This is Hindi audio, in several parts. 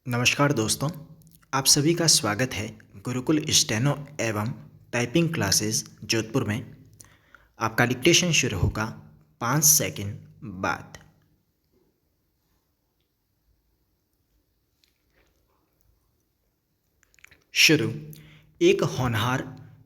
नमस्कार दोस्तों, आप सभी का स्वागत है गुरुकुल स्टेनो एवं टाइपिंग क्लासेस जोधपुर में। आपका डिक्टेशन शुरू होगा 5 सेकंड बाद। शुरू। एक होनहार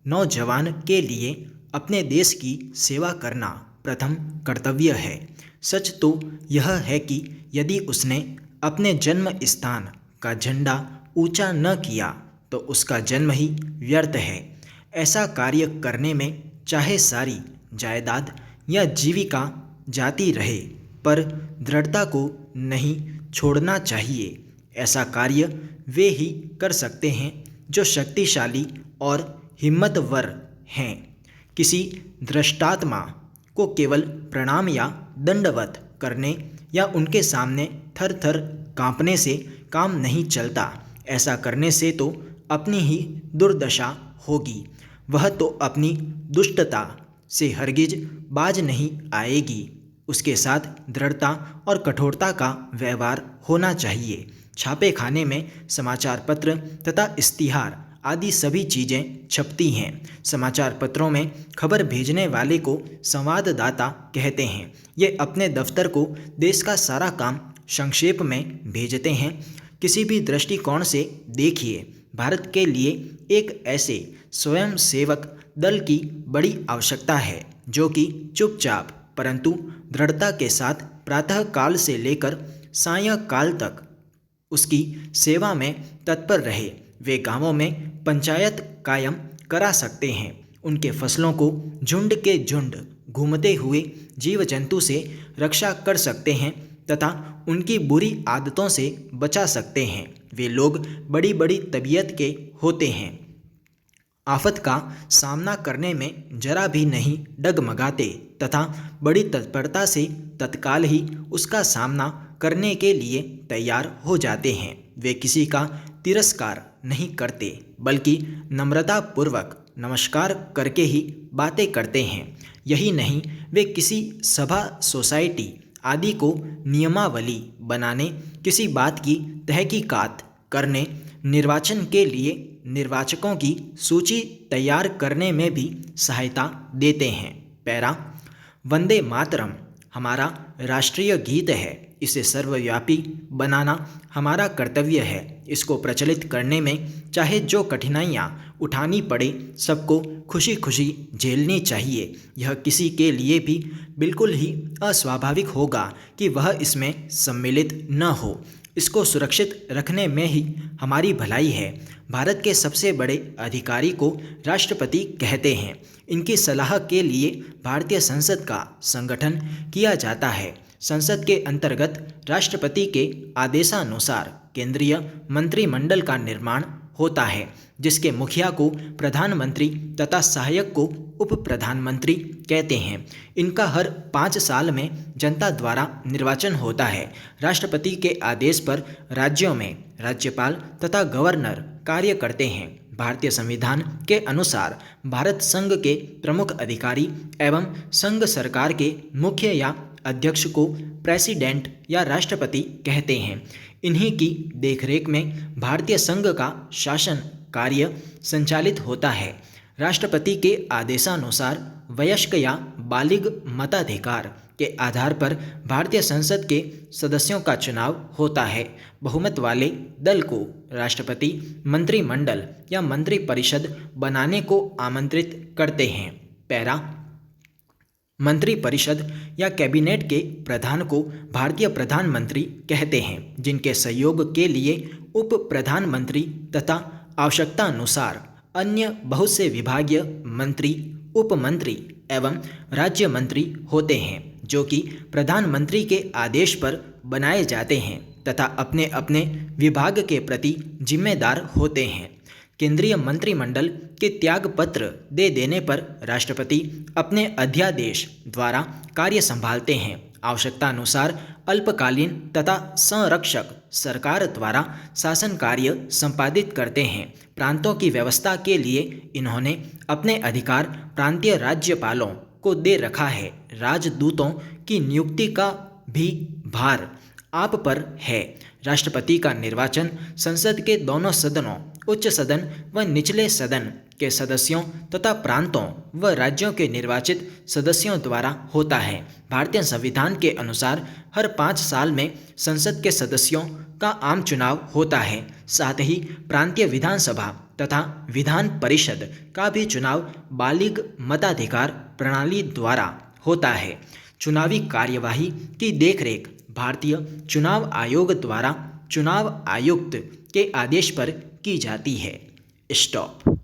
नौजवान के लिए अपने देश की सेवा करना प्रथम कर्तव्य है। सच तो यह है कि यदि उसने अपने जन्म स्थान का झंडा ऊंचा न किया तो उसका जन्म ही व्यर्थ है। ऐसा कार्य करने में चाहे सारी जायदाद या जीविका जाती रहे, पर दृढ़ता को नहीं छोड़ना चाहिए। ऐसा कार्य वे ही कर सकते हैं जो शक्तिशाली और हिम्मतवर हैं। किसी दृष्टात्मा को केवल प्रणाम या दंडवत करने या उनके सामने थर थर कांपने से काम नहीं चलता। ऐसा करने से तो अपनी ही दुर्दशा होगी। वह तो अपनी दुष्टता से हरगिज बाज नहीं आएगी। उसके साथ दृढ़ता और कठोरता का व्यवहार होना चाहिए। छापे खाने में समाचार पत्र तथा इश्तिहार आदि सभी चीज़ें छपती हैं। समाचार पत्रों में खबर भेजने वाले को संवाददाता कहते हैं। ये अपने दफ्तर को देश का सारा काम संक्षेप में भेजते हैं। किसी भी दृष्टिकोण से देखिए, भारत के लिए एक ऐसे स्वयंसेवक दल की बड़ी आवश्यकता है जो कि चुपचाप परंतु दृढ़ता के साथ प्रातः काल से लेकर सायंकाल तक उसकी सेवा में तत्पर रहे। वे गांवों में पंचायत कायम करा सकते हैं। उनके फसलों को झुंड के झुंड घूमते हुए जीव जंतु से रक्षा कर सकते हैं तथा उनकी बुरी आदतों से बचा सकते हैं। वे लोग बड़ी बड़ी तबीयत के होते हैं। आफत का सामना करने में जरा भी नहीं डगमगाते तथा बड़ी तत्परता से तत्काल ही उसका सामना करने के लिए तैयार हो जाते हैं। वे किसी का तिरस्कार नहीं करते बल्कि नम्रतापूर्वक नमस्कार करके ही बातें करते हैं। यही नहीं, वे किसी सभा सोसाइटी आदि को नियमावली बनाने, किसी बात की तहकीकात करने, निर्वाचन के लिए निर्वाचकों की सूची तैयार करने में भी सहायता देते हैं। पैरा। वंदे मातरम हमारा राष्ट्रीय गीत है। इसे सर्वव्यापी बनाना हमारा कर्तव्य है। इसको प्रचलित करने में चाहे जो कठिनाइयाँ उठानी पड़े, सबको खुशी खुशी झेलनी चाहिए। यह किसी के लिए भी बिल्कुल ही अस्वाभाविक होगा कि वह इसमें सम्मिलित न हो। इसको सुरक्षित रखने में ही हमारी भलाई है। भारत के सबसे बड़े अधिकारी को राष्ट्रपति कहते हैं। इनकी सलाह के लिए भारतीय संसद का संगठन किया जाता है। संसद के अंतर्गत राष्ट्रपति के आदेशानुसार केंद्रीय मंत्रिमंडल का निर्माण होता है, जिसके मुखिया को प्रधानमंत्री तथा सहायक को उप प्रधानमंत्री कहते हैं। इनका हर 5 साल में जनता द्वारा निर्वाचन होता है। राष्ट्रपति के आदेश पर राज्यों में राज्यपाल तथा गवर्नर कार्य करते हैं। भारतीय संविधान के अनुसार भारत संघ के प्रमुख अधिकारी एवं संघ सरकार के मुख्य या अध्यक्ष को प्रेसिडेंट या राष्ट्रपति कहते हैं। इन्हीं की देखरेख में भारतीय संघ का शासन कार्य संचालित होता है। राष्ट्रपति के आदेशानुसार वयस्क या बालिग मताधिकार के आधार पर भारतीय संसद के सदस्यों का चुनाव होता है। बहुमत वाले दल को राष्ट्रपति मंत्रिमंडल या मंत्रिपरिषद बनाने को आमंत्रित करते हैं। पैरा। मंत्रिपरिषद या कैबिनेट के प्रधान को भारतीय प्रधानमंत्री कहते हैं, जिनके सहयोग के लिए उप प्रधानमंत्री तथा आवश्यकतानुसार अन्य बहुत से विभागीय मंत्री, उपमंत्री एवं राज्य मंत्री होते हैं, जो कि प्रधानमंत्री के आदेश पर बनाए जाते हैं तथा अपने अपने विभाग के प्रति जिम्मेदार होते हैं। केंद्रीय मंत्रिमंडल के त्याग पत्र दे देने पर राष्ट्रपति अपने अध्यादेश द्वारा कार्य संभालते हैं। आवश्यकतानुसार अल्पकालीन तथा संरक्षक सरकार द्वारा शासन कार्य संपादित करते हैं। प्रांतों की व्यवस्था के लिए इन्होंने अपने अधिकार प्रांतीय राज्यपालों को दे रखा है। राजदूतों की नियुक्ति का भी भार आप पर है। राष्ट्रपति का निर्वाचन संसद के दोनों सदनों, उच्च सदन व निचले सदन के सदस्यों तथा प्रांतों व राज्यों के निर्वाचित सदस्यों द्वारा होता है। भारतीय संविधान के अनुसार हर 5 साल में संसद के सदस्यों का आम चुनाव होता है। साथ ही प्रांतीय विधानसभा तथा विधान परिषद का भी चुनाव बालिग मताधिकार प्रणाली द्वारा होता है। चुनावी कार्यवाही की देखरेख भारतीय चुनाव आयोग द्वारा चुनाव आयुक्त के आदेश पर की जाती है। स्टॉप।